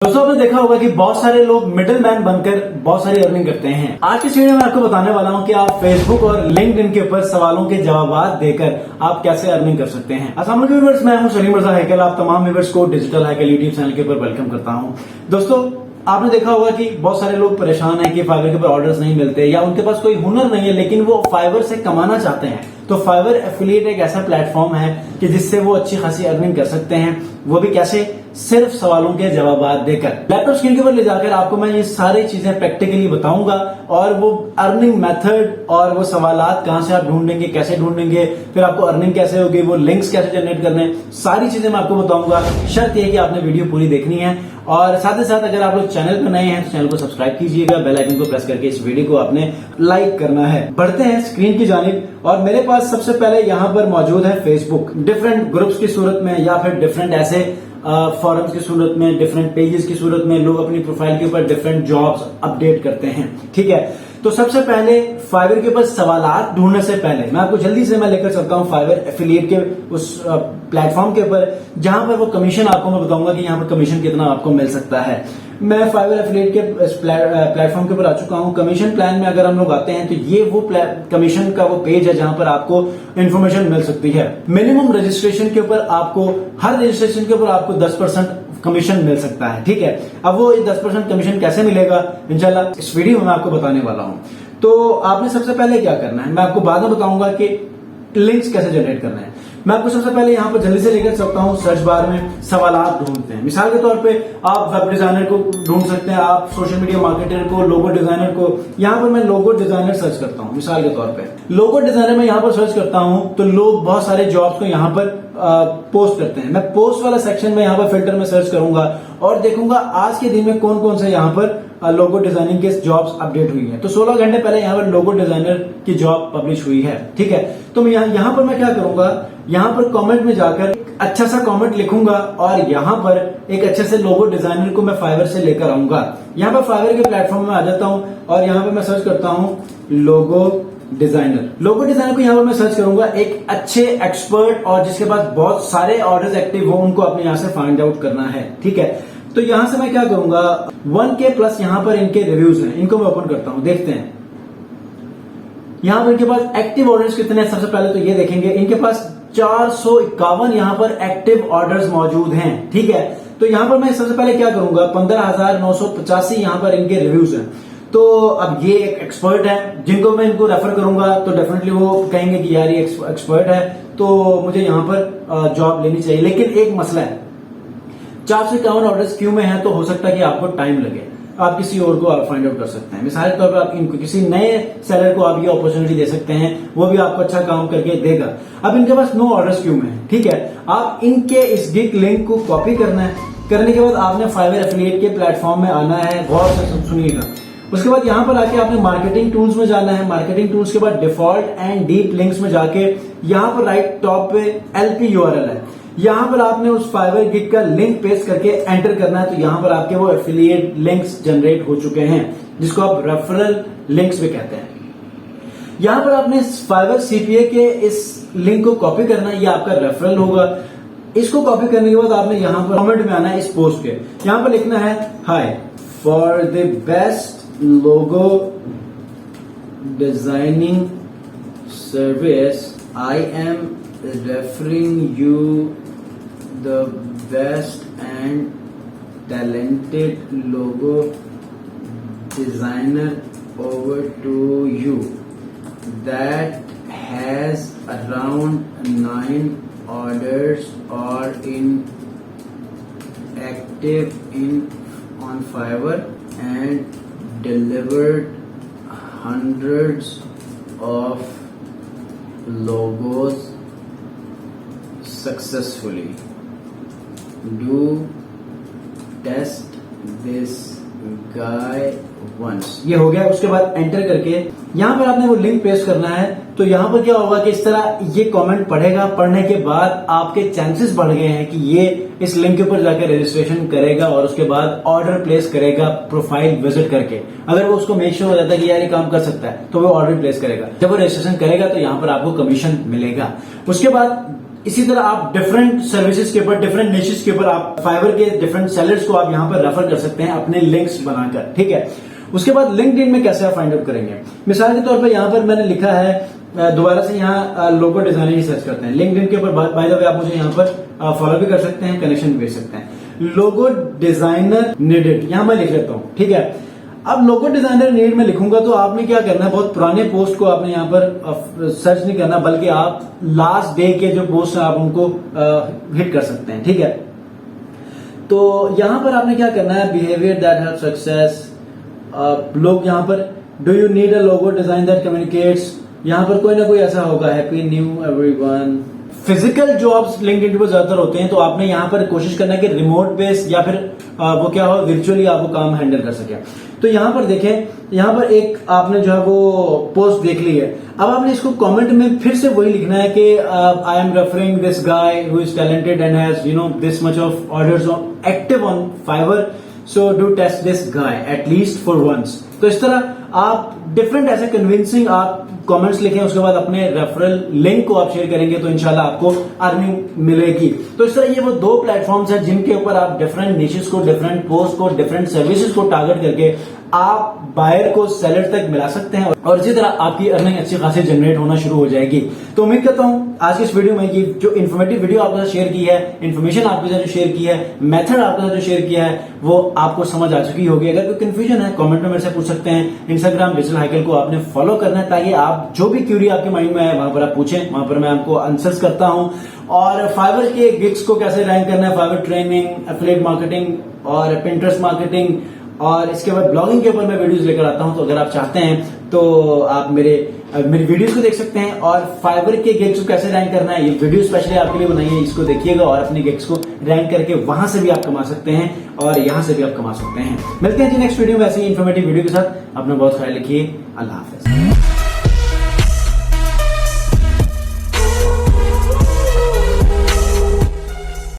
दोस्तों आपने देखा होगा कि बहुत सारे लोग मिडिल मैन बनकर बहुत सारी अर्निंग करते हैं। आज की वीडियो में आपको बताने वाला हूं कि आप फेसबुक और लिंक्डइन के ऊपर सवालों के जवाब देकर आप कैसे अर्निंग कर सकते हैं। अस्सलाम वालेकुम व्यूअर्स, मैं हूं सलीम रजा हैकल। आप तमाम व्यूअर्स को डिजिटल हैकल यूट्यूब चैनल के ऊपर वेलकम करता हूं। दोस्तों आपने देखा होगा कि बहुत सारे लोग परेशान हैं कि फाइवर के ऊपर ऑर्डर्स नहीं मिलते या उनके पास कोई हुनर नहीं है, लेकिन वो फाइवर से कमाना चाहते हैं। तो फाइवर एफिलिएट एक ऐसा प्लेटफॉर्म है कि जिससे वो अच्छी खासी अर्निंग कर सकते हैं। वो भी कैसे? सिर्फ सवालों के जवाब देकर। लैपटॉप स्क्रीन के ऊपर ले जाकर आपको मैं ये सारी चीजें प्रैक्टिकली बताऊंगा और वो अर्निंग मेथड और वो सवालात कहां से आप ढूंढेंगे, कैसे ढूंढेंगे, फिर आपको अर्निंग कैसे होगी, वो लिंक्स कैसे जनरेट करने, सारी चीजें मैं आपको बताऊंगा। शर्त यह कि आपने वीडियो पूरी देखनी है और साथ ही साथ अगर आप लोग चैनल पर नए हैं तो चैनल को सब्सक्राइब कीजिएगा, बेल आइकन को प्रेस करके इस वीडियो को आपने लाइक करना है। बढ़ते हैं स्क्रीन की जानिब और मेरे पास सबसे पहले यहां पर मौजूद है फेसबुक। डिफरेंट ग्रुप्स की सूरत में या फिर डिफरेंट ऐसे फॉरम्स की सूरत में, डिफरेंट पेजेस की सूरत में लोग अपनी प्रोफाइल के ऊपर डिफरेंट जॉब्स अपडेट करते हैं। ठीक है, तो सबसे पहले फाइवर के ऊपर सवालात ढूंढने से पहले मैं आपको जल्दी से मैं लेकर चलता हूं फाइवर एफिलिएट के उस प्लेटफॉर्म के ऊपर जहां पर वो कमीशन आपको मैं बताऊंगा कि यहां पर कमीशन कितना आपको मिल सकता है। मैं फाइवर एफिलिएट के प्लेटफॉर्म के ऊपर आ चुका हूं। कमीशन प्लान में अगर हम लोग आते हैं तो ये वो कमीशन का वो पेज है जहां पर आपको इन्फॉर्मेशन मिल सकती है। मिनिमम रजिस्ट्रेशन के ऊपर आपको हर रजिस्ट्रेशन के ऊपर आपको 10% कमीशन मिल सकता है। ठीक है, अब वो 10% कमीशन कैसे मिलेगा इंशाल्लाह इस वीडियो में मैं आपको बताने वाला हूं। तो आपने सबसे पहले क्या करना है मैं आपको बाद में बताऊंगा कि लिंक्स कैसे जनरेट करना है। मैं आपको सबसे पहले यहां पर जल्दी से लेकर सकता हूं सर्च बार में सवालात ढूंढते हैं। मिसाल के तौर पे आप वेब डिजाइनर को ढूंढ सकते हैं, आप सोशल मीडिया मार्केटर को, लोगो डिजाइनर को। यहां पर मैं लोगो डिजाइनर सर्च करता हूं। मिसाल के तौर पे लोगो डिजाइनर में यहां पर सर्च करता हूं तो लोग बहुत सारे जॉब्स को यहां पर पोस्ट करते हैं। मैं पोस्ट वाला सेक्शन में यहां पर फिल्टर में सर्च करूंगा और देखूंगा आज के दिन में कौन कौन से यहां पर लोगो डिजाइनिंग के जॉब्स अपडेट हुई है। तो 16 घंटे पहले यहां पर लोगो डिजाइनर की जॉब पब्लिश हुई है। ठीक है, तो मैं यहां पर मैं क्या करूंगा, यहां पर कमेंट में जाकर अच्छा सा कमेंट लिखूंगा और यहां पर एक अच्छे से लोगो डिजाइनर को मैं फाइवर से लेकर आऊंगा। यहां पर फाइवर के प्लेटफॉर्म में आ जाता हूं और यहां पर मैं सर्च करता हूं लोगो डिजाइनर। लोगो डिजाइनर को यहां पर मैं सर्च करूंगा एक अच्छे एक्सपर्ट और जिसके पास बहुत सारे ऑर्डर्स एक्टिव हो, उनको अपने यहां से फाइंड आउट करना है। ठीक है, तो यहां से मैं क्या करूंगा 1K प्लस यहां पर इनके रिव्यूज हैं, इनको मैं ओपन करता हूं, देखते हैं यहां पर इनके पास एक्टिव ऑर्डर्स कितने हैं। सबसे पहले तो ये देखेंगे इनके पास 451 यहां पर एक्टिव ऑर्डर्स मौजूद हैं। ठीक है, तो यहां पर मैं सबसे पहले क्या करूंगा 15,985 यहां पर इनके रिव्यूज हैं। तो अब ये एक एक्सपर्ट है जिनको मैं इनको रेफर करूंगा तो डेफिनेटली वो कहेंगे कि यार ये एक्सपर्ट है तो मुझे यहां पर जॉब लेनी चाहिए। लेकिन एक मसला है, 451 ऑर्डर्स क्यों में है तो हो सकता है कि आपको टाइम लगे, आप किसी और को आप फाइंड आउट कर सकते हैं। मिसाल के तौर पर आप इनको किसी नए सेलर को आप ये अपॉर्चुनिटी दे सकते हैं, वो भी आपको अच्छा काम करके देगा। अब इनके पास 9 ऑर्डर्स क्यों में है। ठीक है, आप इनके इस गिग लिंक को कॉपी करना है। करने के बाद आपने फाइवर एफिलिएट के प्लेटफॉर्म में आना है, गौर से सुनिएगा। उसके बाद यहां पर आके आपने मार्केटिंग टूल्स में जाना है। मार्केटिंग टूल्स के बाद डिफॉल्ट एंड डीप लिंक्स में जाके यहां पर राइट टॉप पे LP URL है, यहां पर आपने उस फाइवर गिग का लिंक पेस्ट करके एंटर करना है। तो यहां पर आपके वो एफिलिएट लिंक्स जनरेट हो चुके हैं जिसको आप रेफरल लिंक्स भी कहते हैं। यहां पर आपने फाइवर CPA के इस लिंक को कॉपी करना है, ये आपका रेफरल होगा। इसको कॉपी करने के बाद आपने यहां पर कमेंट में आना है इस पोस्ट के, यहां पर लिखना है hi for the best logo designing service I am referring you the best and talented logo designer over to you that has around 9 orders or in active on Fiverr and delivered hundreds of logos successfully. Do test this guy once. ये हो गया। उसके बाद enter करके यहां पर आपने वो लिंक पेस्ट करना है। तो यहां पर क्या होगा कि इस तरह ये कमेंट पढ़ेगा, पढ़ने के बाद आपके चांसेस बढ़ गए हैं कि ये इस लिंक के ऊपर जाकर रजिस्ट्रेशन करेगा और उसके बाद ऑर्डर प्लेस करेगा प्रोफाइल विजिट करके। अगर वो उसको मेक श्योर हो जाता है कि यार ये काम कर सकता है तो वो ऑर्डर प्लेस करेगा। जब वो रजिस्ट्रेशन करेगा तो यहां पर आपको कमीशन मिलेगा। उसके बाद इसी तरह आप डिफरेंट सर्विसेज के ऊपर, डिफरेंट निशेस के ऊपर आप फाइवर के डिफरेंट सेलर्स को आप यहाँ पर रेफर कर सकते हैं अपने लिंक्स बनाकर, ठीक है। उसके बाद लिंक्डइन में कैसे आप फाइंड आउट करेंगे, मिसाल के तौर पर यहाँ पर मैंने लिखा है, दोबारा से यहाँ लोगो डिजाइनर ही सर्च करते हैं लिंक्डइन के ऊपर। बाय द वे आप मुझे यहाँ पर फॉलो भी कर सकते हैं, कनेक्शन भी भेज सकते हैं। लोगो डिजाइनर नीडेड यहाँ मैं लिख लेता हूँ, ठीक है। अब लोगो डिजाइनर नीड में लिखूंगा तो आपने क्या करना है, बहुत पुराने पोस्ट को आपने यहाँ पर सर्च नहीं करना, बल्कि आप लास्ट डे के जो पोस्ट हैं आप उनको हिट कर सकते हैं, ठीक है। तो यहां पर आपने क्या करना है, बिहेवियर दैट हेल्प सक्सेस, लोग यहाँ पर do you need a logo design that communicates, यहाँ पर कोई ना कोई ऐसा होगा, happy new everyone. Physical jobs LinkedIn पर ज्यादातर होते हैं, तो आपने यहाँ पर कोशिश करना है कि रिमोट बेस या फिर वो क्या हो, वर्चुअली आप वो काम हैंडल कर सके। तो यहाँ पर देखें, यहाँ पर एक आपने जो है वो पोस्ट देख ली है। अब आपने इसको कमेंट में फिर से वही लिखना है कि I am referring this guy who is talented and has this much of orders active on Fiverr, so do test this guy at least for once. तो इस तरह आप डिफरेंट ऐसे कन्विंसिंग आप कमेंट्स लिखें, उसके बाद अपने रेफरल लिंक को आप शेयर करेंगे तो इंशाल्लाह आपको अर्निंग मिलेगी। तो इस तरह ये वो दो प्लेटफॉर्म्स हैं जिनके ऊपर आप डिफरेंट निशेस को, डिफरेंट पोस्ट को, डिफरेंट सर्विसेज को टारगेट करके आप बायर को सेलर तक मिला सकते हैं और इसी तरह आपकी अर्निंग अच्छी खासी जनरेट होना शुरू हो जाएगी। तो उम्मीद करता हूं आज की इस वीडियो में ये जो इन्फॉर्मेटिव वीडियो आपके साथ शेयर की है, इन्फॉर्मेशन आपके साथ जो शेयर की है, मेथड आपके साथ जो शेयर किया है, वो आपको समझ आ चुकी होगी। अगर कोई कंफ्यूजन है कमेंट में मेरे से पूछ सकते हैं। इंस्टाग्राम डिजिटल हाइकल को आपने फॉलो करना है ताकि आप जो भी क्यूरी आपके माइंड में है वहां पर आप पूछें, वहां पर मैं आपको आंसर्स करता हूं। और फाइवर के गिग्स को कैसे रैंक करना है, फाइवर ट्रेनिंग, एफिलिएट मार्केटिंग और पिंटरेस्ट मार्केटिंग और इसके बाद ब्लॉगिंग के ऊपर मैं वीडियोस लेकर आता हूं। तो अगर आप चाहते हैं तो आप मेरी वीडियोस को देख सकते हैं और फाइवर के गिग्स को कैसे रैंक करना है ये वीडियो स्पेशली आपके लिए बनाई है, इसको देखिएगा और अपने गिग्स को रैंक करके वहां से भी आप कमा सकते हैं और यहां से भी आप कमा सकते हैं। मिलते हैं जी नेक्स्ट वीडियो में ऐसी इन्फॉर्मेटिव वीडियो के साथ। अपना बहुत ख्याल रखिए। अल्लाह हाफिज।